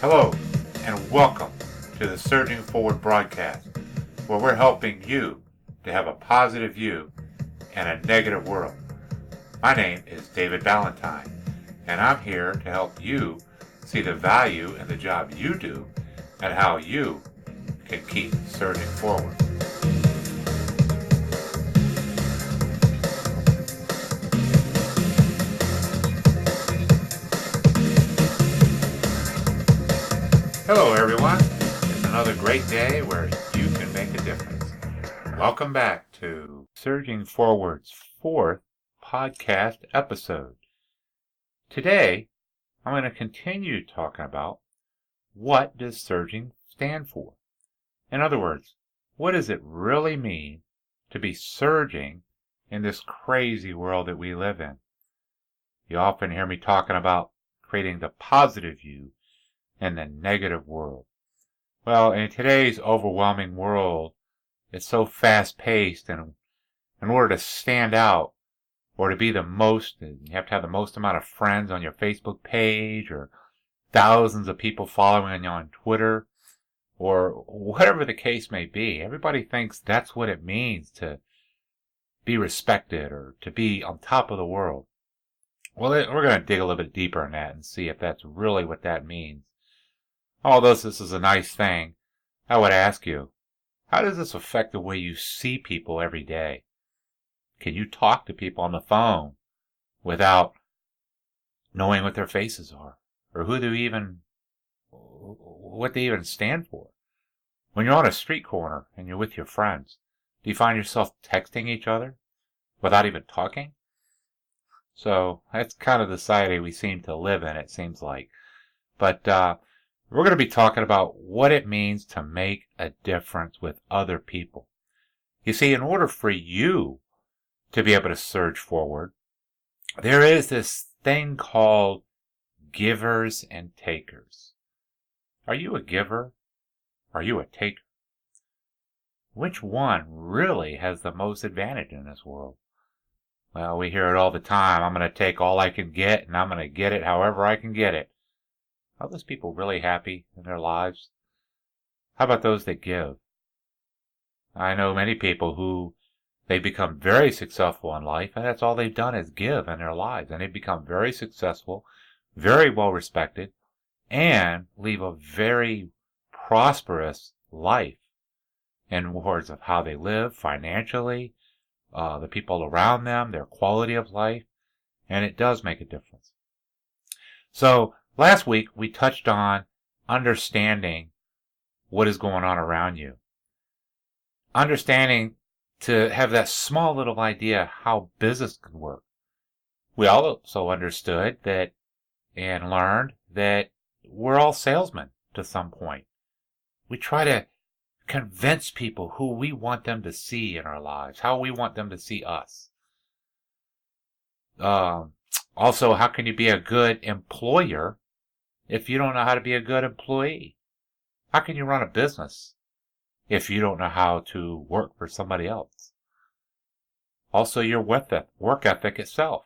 Hello, and welcome to the Surging Forward broadcast, where we're helping you to have a positive view in a negative world. My name is David Valentine, and I'm here to help you see the value in the job you do and how you can keep surging forward. Hello everyone, it's another great day where you can make a difference. Welcome back to Surging Forward's 4th podcast episode. Today, I'm going to continue talking about what does surging stand for. In other words, what does it really mean to be surging in this crazy world that we live in? You often hear me talking about creating the positive view in the negative world. Well, in today's overwhelming world, it's so fast-paced, and in order to stand out or to be the most, you have to have the most amount of friends on your Facebook page or thousands of people following you on Twitter or whatever the case may be. Everybody thinks that's what it means to be respected or to be on top of the world. Well, we're going to dig a little bit deeper in that and see if that's really what that means. Although this is a nice thing, I would ask you, how does this affect the way you see people every day? Can you talk to people on the phone without knowing what their faces are or what they even stand for? When you're on a street corner and you're with your friends, do you find yourself texting each other without even talking? So that's kind of the society we seem to live in, it seems like. But we're going to be talking about what it means to make a difference with other people. You see, in order for you to be able to surge forward, there is this thing called givers and takers. Are you a giver? Are you a taker? Which one really has the most advantage in this world? Well, we hear it all the time. I'm going to take all I can get, and I'm going to get it however I can get it. Are those people really happy in their lives? How about those that give? I know many people who they become very successful in life, and that's all they've done is give in their lives. And they've become very successful, very well respected, and leave a very prosperous life in words of how they live financially, the people around them, their quality of life, and it does make a difference. So, last week, we touched on understanding what is going on around you. Understanding to have that small little idea how business can work. We also understood that and learned that we're all salesmen to some point. We try to convince people who we want them to see in our lives, how we want them to see us. Also, how can you be a good employer if you don't know how to be a good employee? How can you run a business if you don't know how to work for somebody else? Also, your work ethic itself.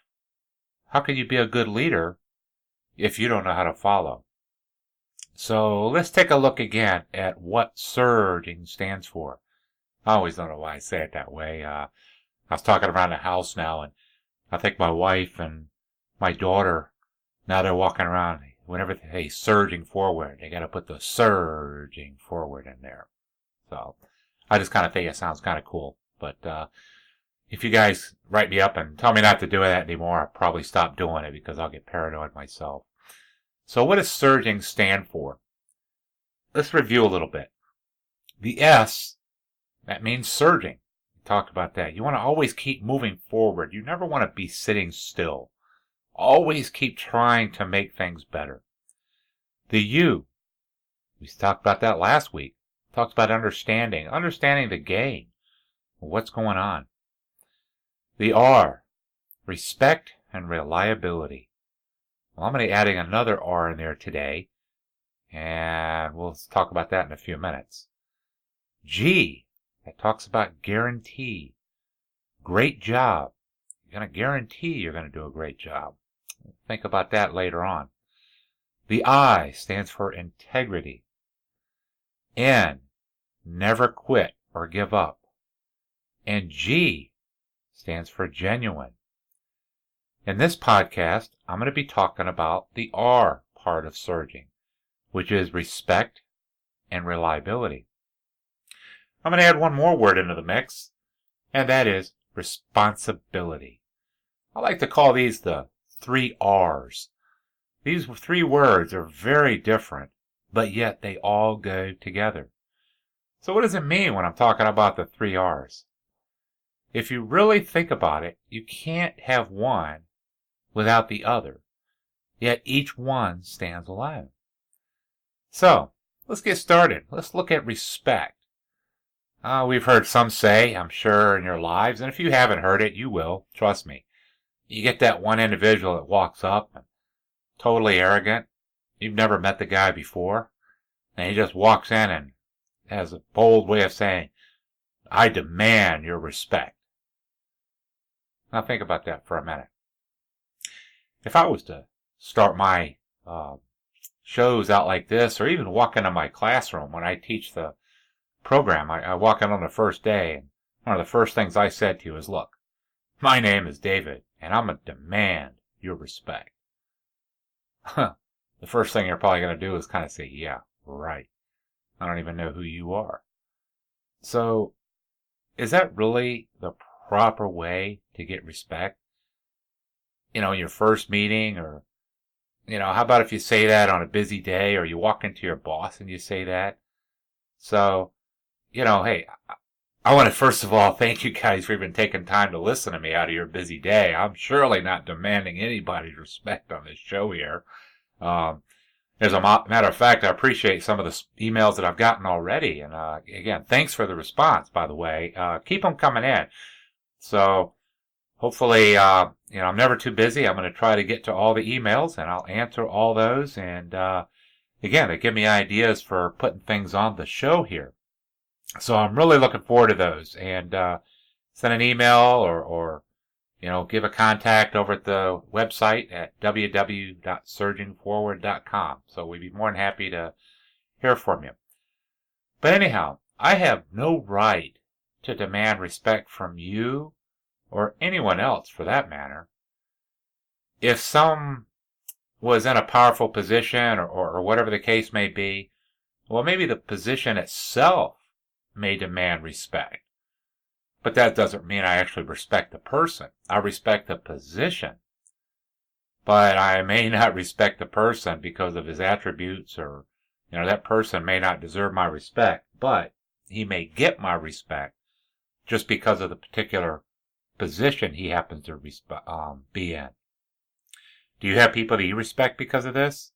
How can you be a good leader if you don't know how to follow? So let's take a look again at what surging stands for. I always don't know why I say it that way. I was talking around the house now, and I think my wife and my daughter, now they're walking around, whenever they say surging forward, they got to put the surging forward in there. So I just kind of think it sounds kind of cool. But if you guys write me up and tell me not to do that anymore, I'll probably stop doing it because I'll get paranoid myself. So what does surging stand for? Let's review a little bit. The S, that means surging. We talked about that. You want to always keep moving forward. You never want to be sitting still. Always keep trying to make things better. The U, we talked about that last week. Talked about understanding the game, what's going on. The R, respect and reliability. Well, I'm going to be adding another R in there today, and we'll talk about that in a few minutes. G, that talks about guarantee. Great job. You're going to guarantee you're going to do a great job. Think about that later on. The I stands for integrity. N, never quit or give up. And G stands for genuine. In this podcast, I'm going to be talking about the R part of surging, which is respect and reliability. I'm going to add one more word into the mix, and that is responsibility. I like to call these the 3 R's. These 3 words are very different, but yet they all go together. So what does it mean when I'm talking about the 3 R's? If you really think about it, you can't have one without the other, yet each one stands alone. So, let's get started. Let's look at respect. We've heard some say, I'm sure, in your lives, and if you haven't heard it, you will, trust me. You get that one individual that walks up and totally arrogant. You've never met the guy before, and he just walks in and has a bold way of saying, I demand your respect. Now think about that for a minute. If I was to start my shows out like this, or even walk into my classroom when I teach the program, I walk in on the first day, and one of the first things I said to you is, look, my name is David, and I'm going to demand your respect. The first thing you're probably going to do is kind of say, yeah, right. I don't even know who you are. So, is that really the proper way to get respect? In your first meeting, or, how about if you say that on a busy day, or you walk into your boss and you say that? So, hey, I want to first of all thank you guys for even taking time to listen to me out of your busy day. I'm surely not demanding anybody's respect on this show here. As a matter of fact, I appreciate some of the emails that I've gotten already. And again, thanks for the response, by the way. Keep them coming in. So hopefully, I'm never too busy. I'm going to try to get to all the emails, and I'll answer all those. And again, they give me ideas for putting things on the show here. So I'm really looking forward to those. And send an email or give a contact over at the website at www.surgingforward.com. So we'd be more than happy to hear from you. But anyhow, I have no right to demand respect from you or anyone else for that matter. If some was in a powerful position or whatever the case may be, well, maybe the position itself may demand respect. But that doesn't mean I actually respect the person. I respect the position. But I may not respect the person because of his attributes, or, that person may not deserve my respect, but he may get my respect just because of the particular position he happens to be in. Do you have people that you respect because of this?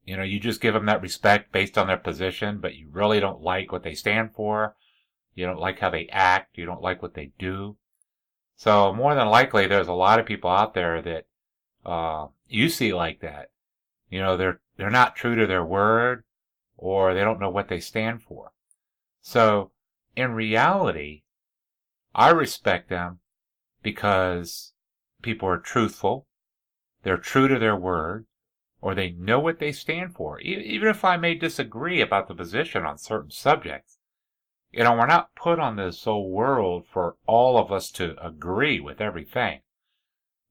You just give them that respect based on their position, but you really don't like what they stand for. You don't like how they act. You don't like what they do. So more than likely, there's a lot of people out there that you see like that. They're not true to their word, or they don't know what they stand for. So in reality, I respect them because people are truthful, they're true to their word, or they know what they stand for. Even if I may disagree about the position on certain subjects, we're not put on this whole world for all of us to agree with everything.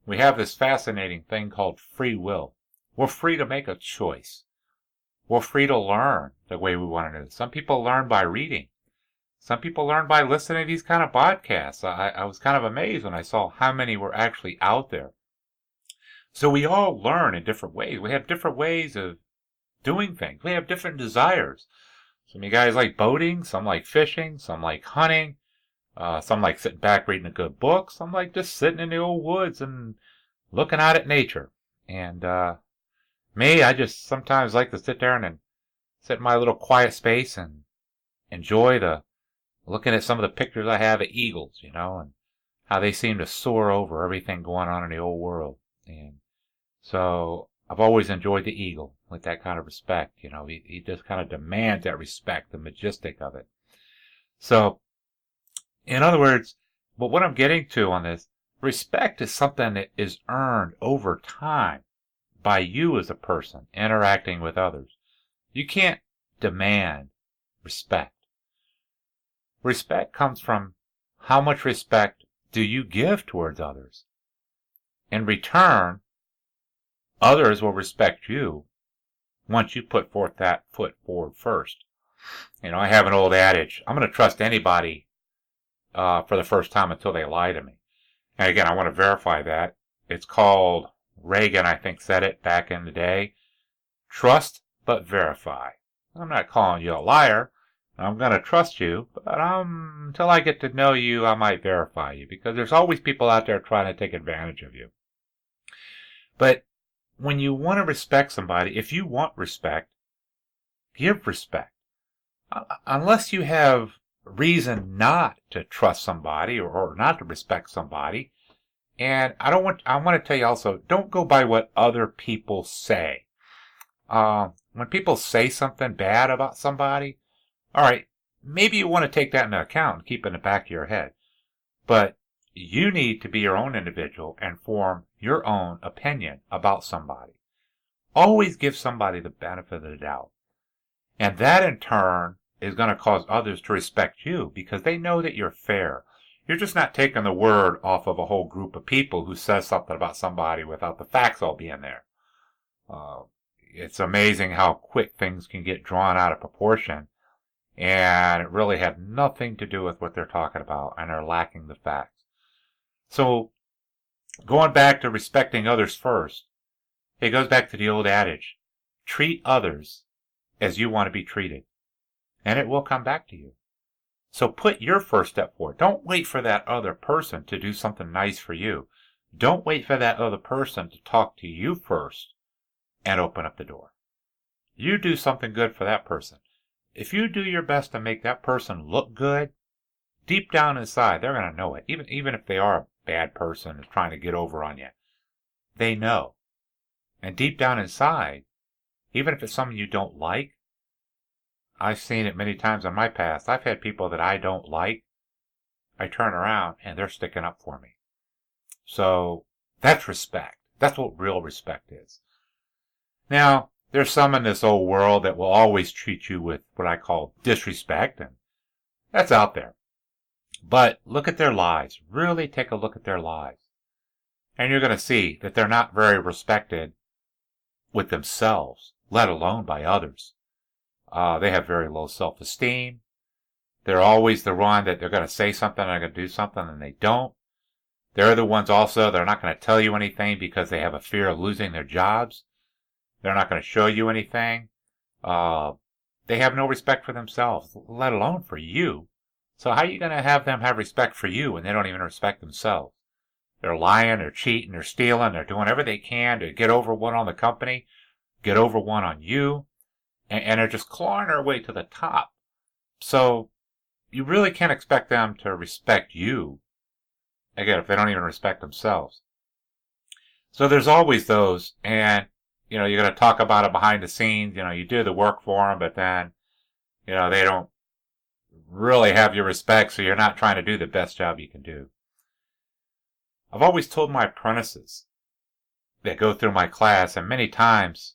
We have this fascinating thing called free will. We're free to make a choice. We're free to learn the way we want to do. Some people learn by reading. Some people learn by listening to these kind of podcasts. I was kind of amazed when I saw how many were actually out there. So we all learn in different ways. We have different ways of doing things. We have different desires. Some of you guys like boating, some like fishing, some like hunting, some like sitting back reading a good book, some like just sitting in the old woods and looking out at nature. And me, I just sometimes like to sit there and sit in my little quiet space and enjoy looking at some of the pictures I have of eagles, and how they seem to soar over everything going on in the old world. And so I've always enjoyed the eagle with that kind of respect. He just kind of demands that respect, the majestic of it. So, in other words, but what I'm getting to on this, respect is something that is earned over time by you as a person interacting with others. You can't demand respect. Respect comes from how much respect do you give towards others. In return, others will respect you once you put forth that foot forward first. I have an old adage, I'm going to trust anybody for the first time until they lie to me. And again, I want to verify that. It's called, Reagan, I think, said it back in the day, trust but verify. I'm not calling you a liar. I'm going to trust you, but until I get to know you, I might verify you, because there's always people out there trying to take advantage of you. But when you want to respect somebody, if you want respect, give respect. Unless you have reason not to trust somebody or not to respect somebody. And I want to tell you also, don't go by what other people say. When people say something bad about somebody, all right, maybe you want to take that into account and keep it in the back of your head. But you need to be your own individual and form your own opinion about somebody. Always give somebody the benefit of the doubt. And that in turn is going to cause others to respect you because they know that you're fair. You're just not taking the word off of a whole group of people who says something about somebody without the facts all being there. It's amazing how quick things can get drawn out of proportion, and it really had nothing to do with what they're talking about, and they're lacking the facts. So, going back to respecting others first, it goes back to the old adage, treat others as you want to be treated, and it will come back to you. So put your first step forward. Don't wait for that other person to do something nice for you. Don't wait for that other person to talk to you first and open up the door. You do something good for that person. If you do your best to make that person look good, deep down inside, they're going to know it. Even if they are a bad person and trying to get over on you, they know. And deep down inside, even if it's someone you don't like, I've seen it many times in my past. I've had people that I don't like. I turn around and they're sticking up for me. So that's respect. That's what real respect is. Now, there's some in this old world that will always treat you with what I call disrespect, and that's out there. But look at their lives. Really take a look at their lives. And you're going to see that they're not very respected with themselves, let alone by others. They have very low self-esteem. They're always the one that they're going to say something and they're going to do something and they don't. They're the ones also that are not going to tell you anything because they have a fear of losing their jobs. They're not going to show you anything. They have no respect for themselves, let alone for you. So how are you going to have them have respect for you when they don't even respect themselves? They're lying, they're cheating, they're stealing, they're doing whatever they can to get over one on the company, get over one on you. And they're just clawing their way to the top. So you really can't expect them to respect you, again, if they don't even respect themselves. So there's always those, and, you're going to talk about it behind the scenes. You do the work for them, but then, they don't really have your respect, so you're not trying to do the best job you can do. I've always told my apprentices that go through my class, and many times,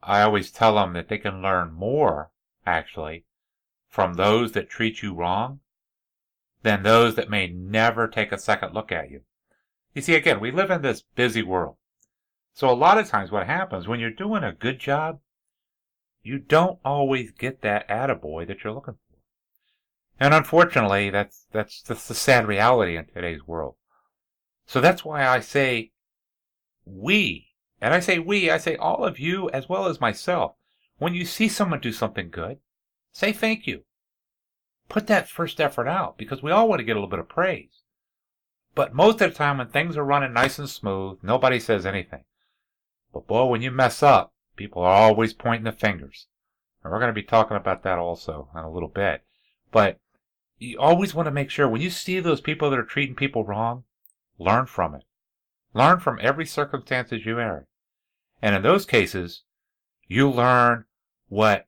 I always tell them that they can learn more, actually, from those that treat you wrong than those that may never take a second look at you. You see, again, we live in this busy world. So a lot of times what happens when you're doing a good job, you don't always get that attaboy that you're looking for. And unfortunately, that's the sad reality in today's world. So that's why I say we. And I say all of you as well as myself. When you see someone do something good, say thank you. Put that first effort out because we all want to get a little bit of praise. But most of the time when things are running nice and smooth, nobody says anything. But boy, when you mess up, people are always pointing the fingers. And we're going to be talking about that also in a little bit. But you always want to make sure when you see those people that are treating people wrong, learn from it. Learn from every circumstance you are in. And in those cases, you learn what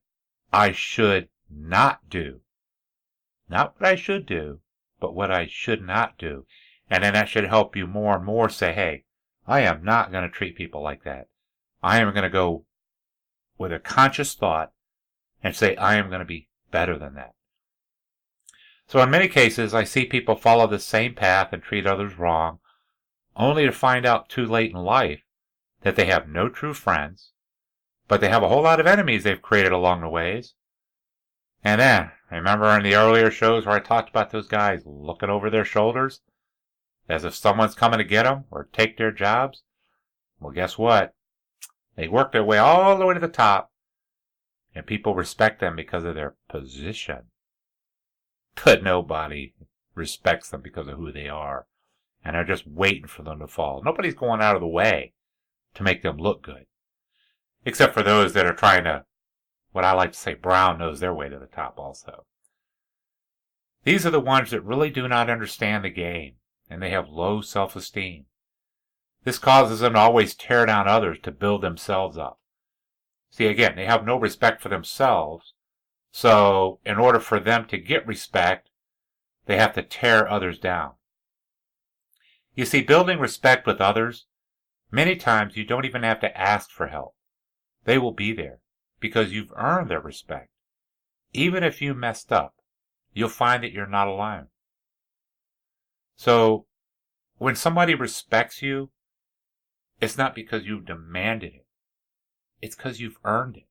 I should not do. Not what I should do, but what I should not do. And then that should help you more and more say, hey, I am not going to treat people like that. I am going to go with a conscious thought and say, I am going to be better than that. So in many cases, I see people follow the same path and treat others wrong, only to find out too late in life that they have no true friends, but they have a whole lot of enemies they've created along the ways. And then, remember in the earlier shows where I talked about those guys looking over their shoulders as if someone's coming to get them or take their jobs? Well, guess what? They work their way all the way to the top, and people respect them because of their position. But nobody respects them because of who they are, and they're just waiting for them to fall. Nobody's going out of the way to make them look good, except for those that are trying to, what I like to say, brown nose their way to the top also. These are the ones that really do not understand the game, and they have low self-esteem. This causes them to always tear down others to build themselves up. See, again, they have no respect for themselves, so in order for them to get respect, they have to tear others down. You see, building respect with others, many times you don't even have to ask for help. They will be there because you've earned their respect. Even if you messed up, you'll find that you're not alone. So, when somebody respects you, it's not because you've demanded it. It's because you've earned it.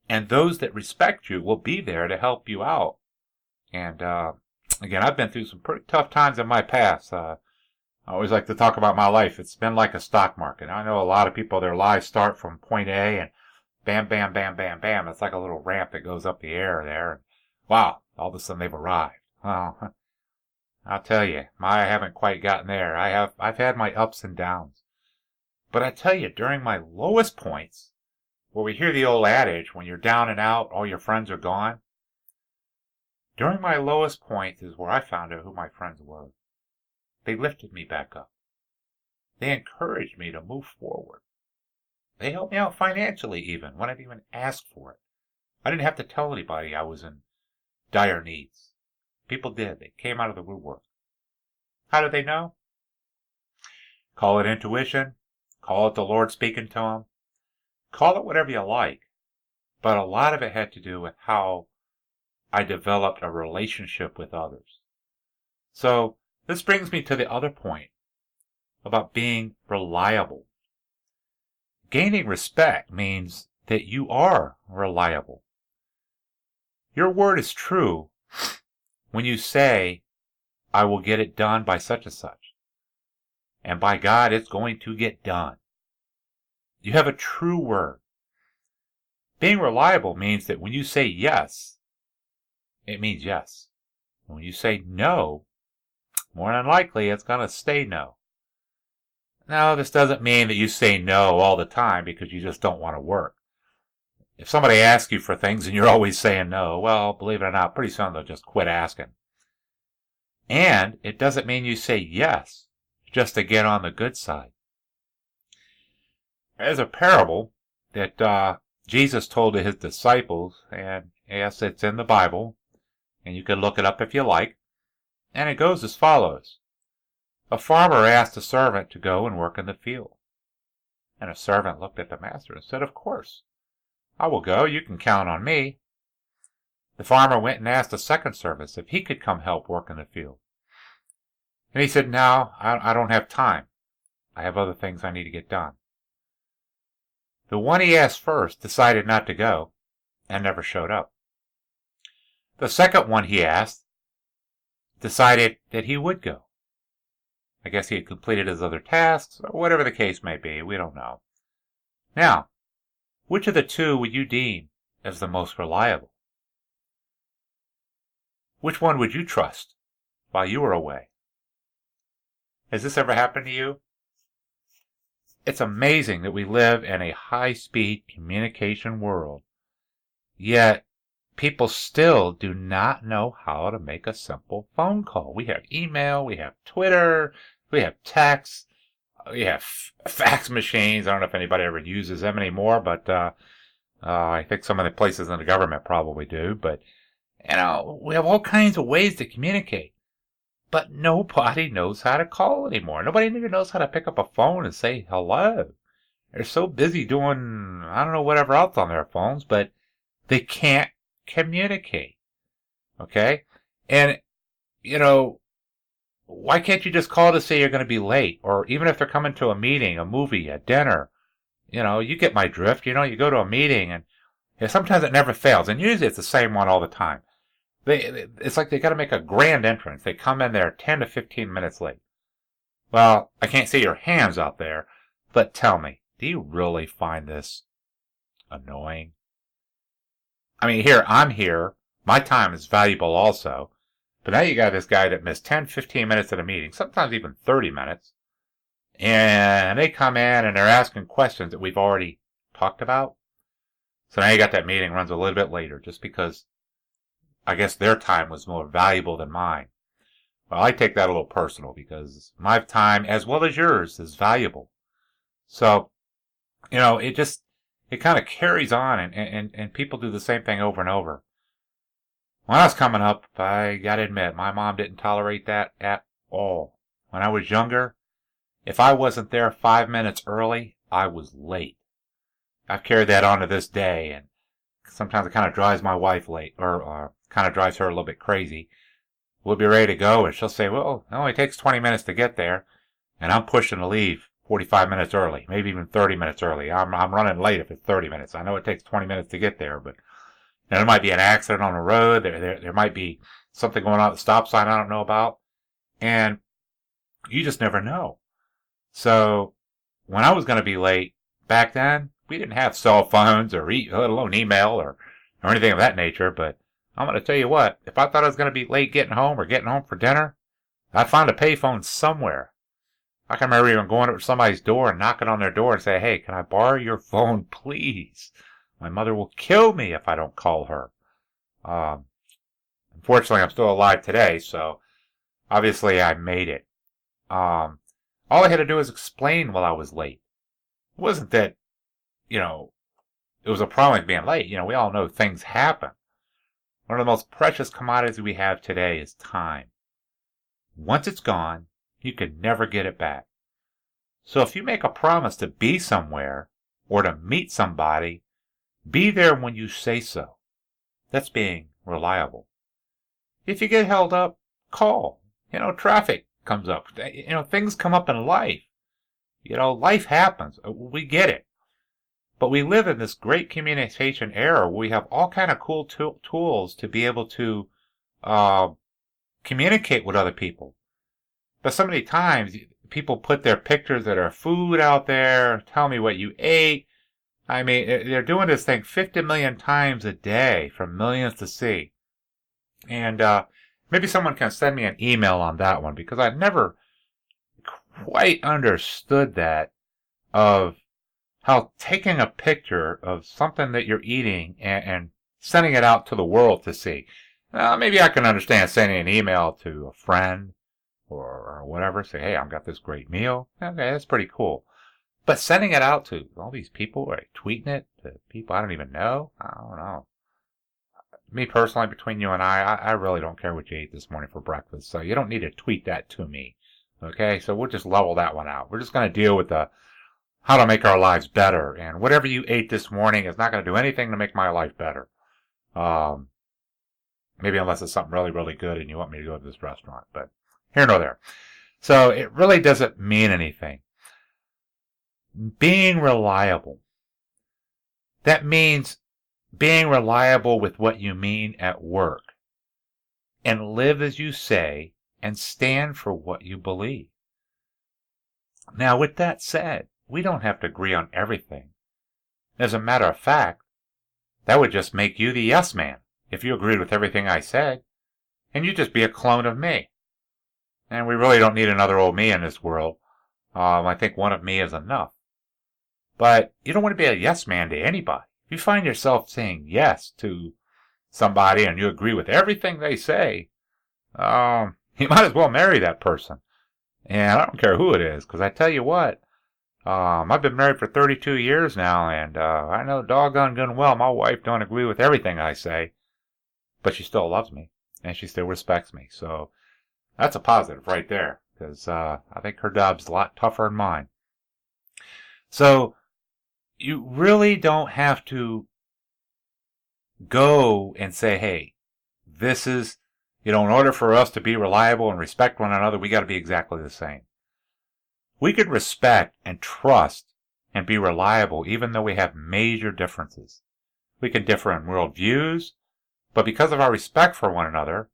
And those that respect you will be there to help you out. And again, I've been through some pretty tough times in my past. I always like to talk about my life. It's been like a stock market. I know a lot of people, their lives start from point A and bam, bam, bam, bam, bam. It's like a little ramp that goes up the air there. And wow, all of a sudden they've arrived. Well, I'll tell you, I haven't quite gotten there. I've had my ups and downs. But I tell you, during my lowest points, where we hear the old adage, when you're down and out, all your friends are gone. During my lowest points is where I found out who my friends were. They lifted me back up. They encouraged me to move forward. They helped me out financially even, when I didn't even ask for it. I didn't have to tell anybody I was in dire needs. People did. They came out of the woodwork. How did they know? Call it intuition. Call it the Lord speaking to them. Call it whatever you like. But a lot of it had to do with how I developed a relationship with others. So this brings me to the other point about being reliable. Gaining respect means that you are reliable. Your word is true when you say, I will get it done by such and such. And by God, it's going to get done. You have a true word. Being reliable means that when you say yes, it means yes. And when you say no, more than likely it's going to stay no. Now, this doesn't mean that you say no all the time because you just don't want to work. If somebody asks you for things and you're always saying no, well, believe it or not, pretty soon they'll just quit asking. And it doesn't mean you say yes just to get on the good side. There's a parable that Jesus told to his disciples, and yes, it's in the Bible, and you can look it up if you like, and it goes as follows. A farmer asked a servant to go and work in the field. And a servant looked at the master and said, Of course, I will go, you can count on me. The farmer went and asked a second servant if he could come help work in the field. And he said, No, I don't have time. I have other things I need to get done. The one he asked first decided not to go and never showed up. The second one he asked decided that he would go. I guess he had completed his other tasks, or whatever the case may be, we don't know. Now, which of the two would you deem as the most reliable? Which one would you trust while you were away? Has this ever happened to you? It's amazing that we live in a high-speed communication world, yet people still do not know how to make a simple phone call. We have email, we have Twitter, we have text, we have fax machines. I don't know if anybody ever uses them anymore, but I think some of the places in the government probably do. But, we have all kinds of ways to communicate. But nobody knows how to call anymore. Nobody even knows how to pick up a phone and say hello. They're so busy doing, I don't know, whatever else on their phones, but they can't communicate. Okay? And, you know, why can't you just call to say you're going to be late? Or even if they're coming to a meeting, a movie, a dinner, you get my drift. You go to a meeting and sometimes it never fails. And usually it's the same one all the time. It's like they got to make a grand entrance. They come in there 10 to 15 minutes late. Well, I can't see your hands out there, but tell me, do you really find this annoying? I mean, I'm here. My time is valuable also. But now you got this guy that missed 10, 15 minutes at a meeting, sometimes even 30 minutes. And they come in and they're asking questions that we've already talked about. So now you got that meeting runs a little bit later just because I guess their time was more valuable than mine. Well, I take that a little personal because my time, as well as yours, is valuable. So, it kind of carries on and people do the same thing over and over. When I was coming up, I gotta admit, my mom didn't tolerate that at all. When I was younger, if I wasn't there 5 minutes early, I was late. I've carried that on to this day, and sometimes it kind of drives my wife late, or kind of drives her a little bit crazy. We'll be ready to go, and she'll say, well, it only takes 20 minutes to get there, and I'm pushing to leave 45 minutes early, maybe even 30 minutes early. I'm running late if it's 30 minutes. I know it takes 20 minutes to get there, but there might be an accident on the road. There might be something going on at the stop sign I don't know about, and you just never know. So when I was going to be late back then, we didn't have cell phones or let alone email or anything of that nature. But I'm going to tell you what, if I thought I was going to be late getting home or getting home for dinner, I'd find a payphone somewhere. I can remember even going up to somebody's door and knocking on their door and say, hey, can I borrow your phone, please? My mother will kill me if I don't call her. Unfortunately, I'm still alive today, so obviously I made it. All I had to do was explain while I was late. It wasn't that, it was a problem with being late. We all know things happen. One of the most precious commodities we have today is time. Once it's gone, you can never get it back. So if you make a promise to be somewhere or to meet somebody, be there when you say so. That's being reliable. If you get held up, call. Traffic comes up. Things come up in life. Life happens. We get it. But we live in this great communication era where we have all kind of cool tools to be able to communicate with other people. But so many times, people put their pictures of their food out there, tell me what you ate. I mean, they're doing this thing 50 million times a day for millions to see. And maybe someone can send me an email on that one because I've never quite understood that of how taking a picture of something that you're eating and sending it out to the world to see. Maybe I can understand sending an email to a friend or whatever, say, hey, I've got this great meal. Okay, that's pretty cool. But sending it out to all these people, or tweeting it to people I don't even know, I don't know. Me personally, between you and I really don't care what you ate this morning for breakfast, so you don't need to tweet that to me. Okay, so we'll just level that one out. We're just going to deal with how to make our lives better, and whatever you ate this morning is not going to do anything to make my life better. Maybe unless it's something really, really good and you want me to go to this restaurant, but here nor there. So it really doesn't mean anything. Being reliable. That means being reliable with what you mean at work. And live as you say and stand for what you believe. Now, with that said, we don't have to agree on everything. As a matter of fact, that would just make you the yes man if you agreed with everything I said, and you'd just be a clone of me. And we really don't need another old me in this world. I think one of me is enough. But you don't want to be a yes man to anybody. If you find yourself saying yes to somebody and you agree with everything they say, you might as well marry that person. And I don't care who it is, because I tell you what, I've been married for 32 years now, and I know doggone good and well my wife don't agree with everything I say, but she still loves me, and she still respects me. So that's a positive right there, because I think her job's a lot tougher than mine. So you really don't have to go and say, hey, this is, in order for us to be reliable and respect one another, we got to be exactly the same. We could respect and trust and be reliable even though we have major differences. We can differ in worldviews, but because of our respect for one another,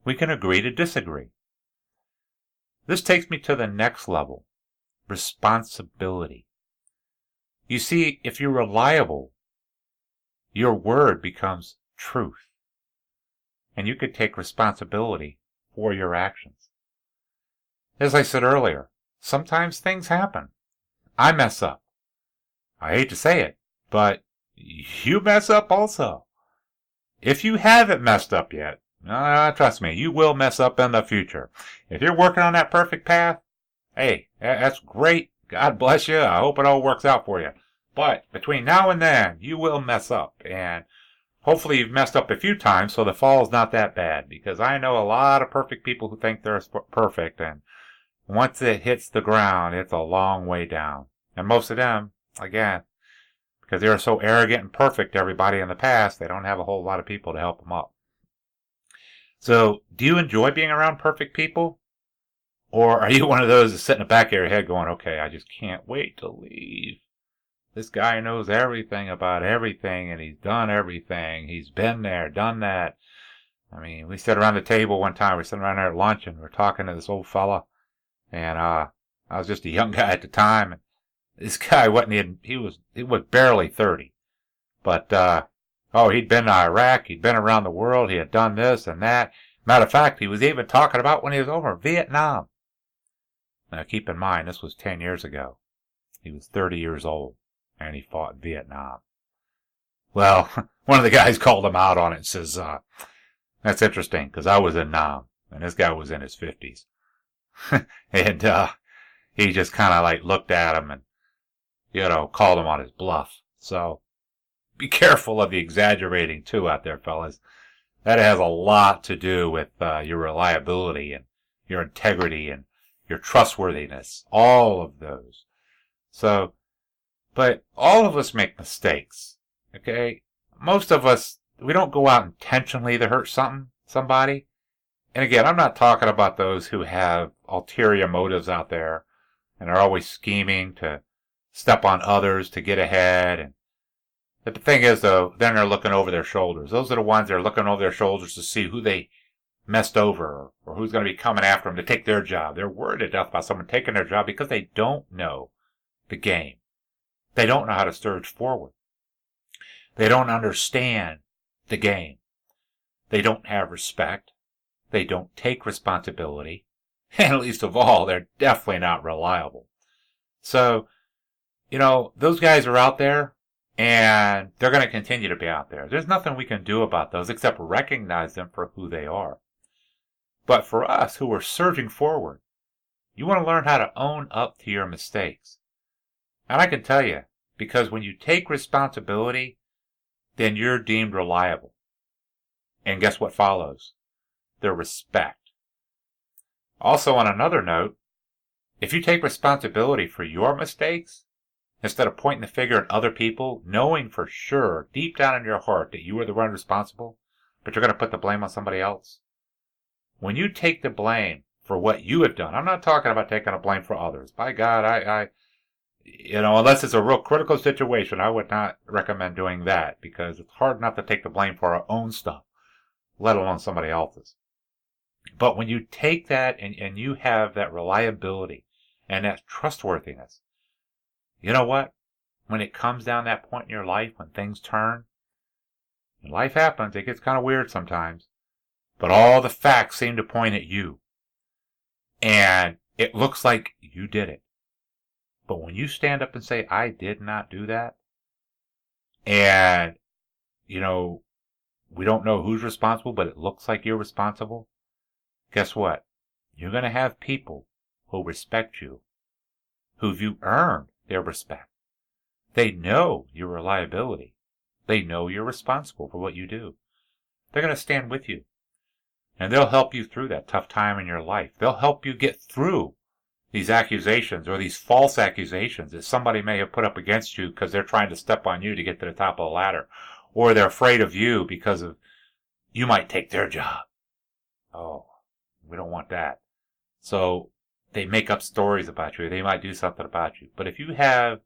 we can agree to disagree. This takes me to the next level, responsibility. You see, if you're reliable, your word becomes truth, and you could take responsibility for your actions. As I said earlier, sometimes things happen. I mess up. I hate to say it, but you mess up also. If you haven't messed up yet, trust me, you will mess up in the future. If you're working on that perfect path, hey, that's great. God bless you. I hope it all works out for you. But between now and then, you will mess up. And hopefully you've messed up a few times so the fall is not that bad. Because I know a lot of perfect people who think they're perfect. And once it hits the ground, it's a long way down. And most of them, again, because they were so arrogant and perfect to everybody in the past, they don't have a whole lot of people to help them up. So, do you enjoy being around perfect people? Or are you one of those that sit in the back of your head going, okay, I just can't wait to leave. This guy knows everything about everything, and he's done everything. He's been there, done that. I mean, we sat around the table one time. We were sitting around there at lunch, and we were talking to this old fella. And I was just a young guy at the time. And this guy he was barely 30. But, he'd been to Iraq. He'd been around the world. He had done this and that. Matter of fact, he was even talking about when he was over in Vietnam. Now, keep in mind, this was 10 years ago. He was 30 years old, and he fought in Vietnam. Well, one of the guys called him out on it and says, that's interesting, because I was in Nam, and this guy was in his 50s. And he just kind of like looked at him and, called him on his bluff. So be careful of the exaggerating, too, out there, fellas. That has a lot to do with your reliability and your integrity and your trustworthiness, all of those. So, but all of us make mistakes, okay? Most of us, we don't go out intentionally to hurt somebody. And again, I'm not talking about those who have ulterior motives out there and are always scheming to step on others to get ahead. But the thing is, though, then they're looking over their shoulders. Those are the ones that are looking over their shoulders to see who they messed over or who's going to be coming after them to take their job. They're worried to death about someone taking their job because they don't know the game. They don't know how to surge forward. They don't understand the game. They don't have respect. They don't take responsibility. And least of all, they're definitely not reliable. So, those guys are out there, and they're going to continue to be out there. There's nothing we can do about those except recognize them for who they are. But for us who are surging forward, you want to learn how to own up to your mistakes. And I can tell you, because when you take responsibility, then you're deemed reliable. And guess what follows? The respect. Also, on another note, if you take responsibility for your mistakes, instead of pointing the finger at other people, knowing for sure, deep down in your heart, that you are the one responsible, but you're going to put the blame on somebody else. When you take the blame for what you have done, I'm not talking about taking the blame for others. By God, unless it's a real critical situation, I would not recommend doing that because it's hard enough to take the blame for our own stuff, let alone somebody else's. But when you take that and you have that reliability and that trustworthiness, you know what? When it comes down that point in your life, when things turn, and life happens, it gets kind of weird sometimes, but all the facts seem to point at you. And it looks like you did it. But when you stand up and say, I did not do that, and, we don't know who's responsible, but it looks like you're responsible, guess what? You're going to have people who respect you, who've you earned their respect. They know your reliability. They know you're responsible for what you do. They're going to stand with you. And they'll help you through that tough time in your life. They'll help you get through these accusations or these false accusations that somebody may have put up against you because they're trying to step on you to get to the top of the ladder, or they're afraid of you because of you might take their job. Oh, we don't want that. So they make up stories about you. They might do something about you. But if you have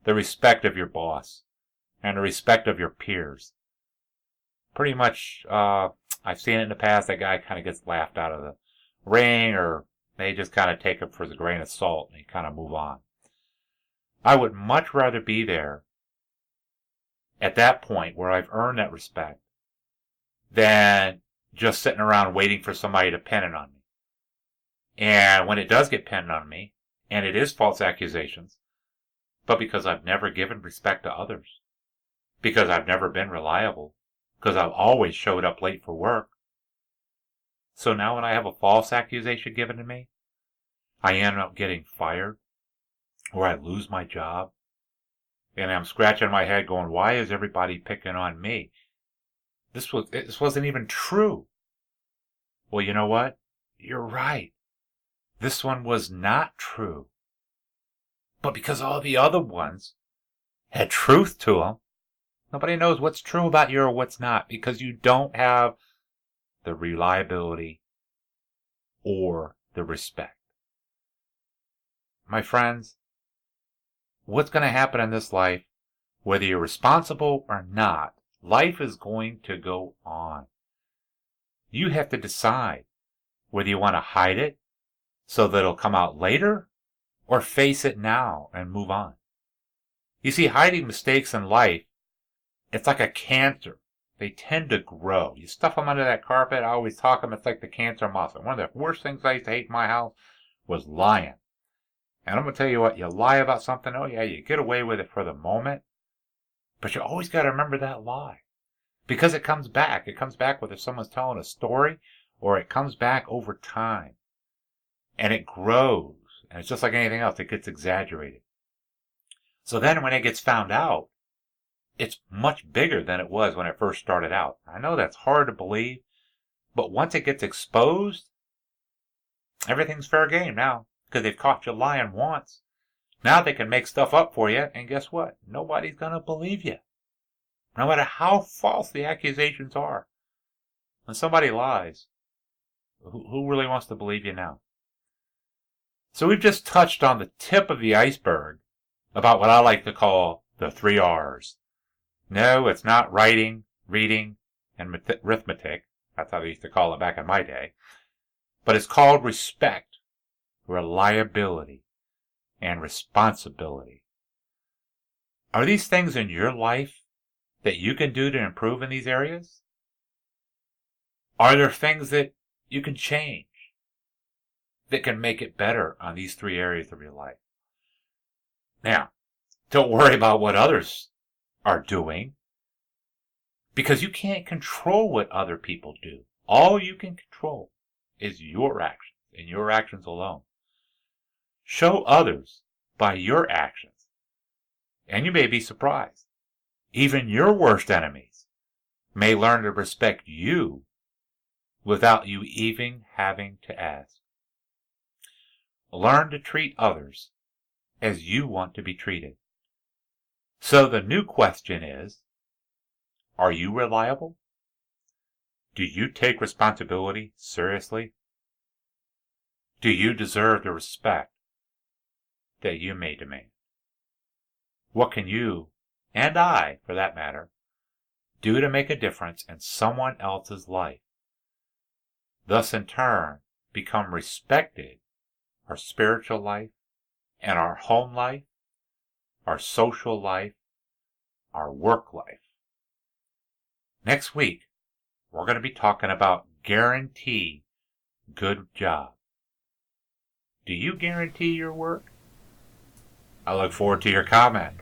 the respect of your boss and the respect of your peers, pretty much, I've seen it in the past, that guy kind of gets laughed out of the ring, or they just kind of take it for the grain of salt and kind of move on. I would much rather be there at that point where I've earned that respect than just sitting around waiting for somebody to pin it on me. And when it does get pinned on me, and it is false accusations, but because I've never given respect to others, because I've never been reliable, because I've always showed up late for work. So now when I have a false accusation given to me, I end up getting fired, or I lose my job, and I'm scratching my head going, why is everybody picking on me? This wasn't even true. Well, you know what? You're right. This one was not true. But because all the other ones had truth to them, nobody knows what's true about you or what's not, because you don't have the reliability or the respect. My friends, what's going to happen in this life, whether you're responsible or not, life is going to go on. You have to decide whether you want to hide it so that it'll come out later, or face it now and move on. You see, hiding mistakes in life, it's like a cancer. They tend to grow. You stuff them under that carpet. I always talk them, it's like the cancer moth. One of the worst things I used to hate in my house was lying. And I'm going to tell you what, you lie about something, oh yeah, you get away with it for the moment, but you always got to remember that lie. Because it comes back. It comes back whether someone's telling a story, or it comes back over time. And it grows. And it's just like anything else, it gets exaggerated. So then when it gets found out, it's much bigger than it was when it first started out. I know that's hard to believe, but once it gets exposed, everything's fair game now, because they've caught you lying once. Now they can make stuff up for you, and guess what? Nobody's going to believe you. No matter how false the accusations are. When somebody lies, who really wants to believe you now? So we've just touched on the tip of the iceberg about what I like to call the 3 R's. No, it's not writing, reading, and arithmetic. That's how they used to call it back in my day. But it's called respect, reliability, and responsibility. Are these things in your life that you can do to improve in these areas? Are there things that you can change that can make it better on these 3 areas of your life? Now, don't worry about what others are doing, because you can't control what other people do. All you can control is your actions, and your actions alone. Show others by your actions, and you may be surprised. Even your worst enemies may learn to respect you without you even having to ask. Learn to treat others as you want to be treated. So the new question is, are you reliable? Do you take responsibility seriously? Do you deserve the respect that you may demand? What can you, and I, for that matter, do to make a difference in someone else's life? Thus, in turn, become respected our spiritual life and our home life, our social life, our work life. Next week, we're going to be talking about guarantee good job. Do you guarantee your work? I look forward to your comment.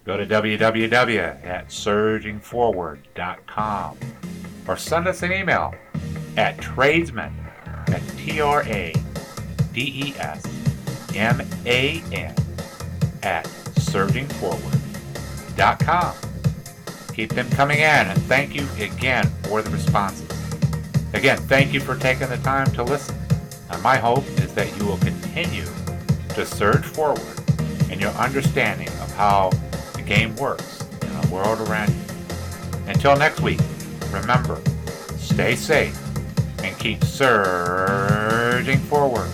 Go to www.surgingforward.com or send us an email at tradesman@surgingforward.com. Keep them coming in, and thank you again for the responses. Again, thank you for taking the time to listen. And my hope is that you will continue to surge forward in your understanding of how the game works in the world around you. Until next week, remember, stay safe and keep surging forward.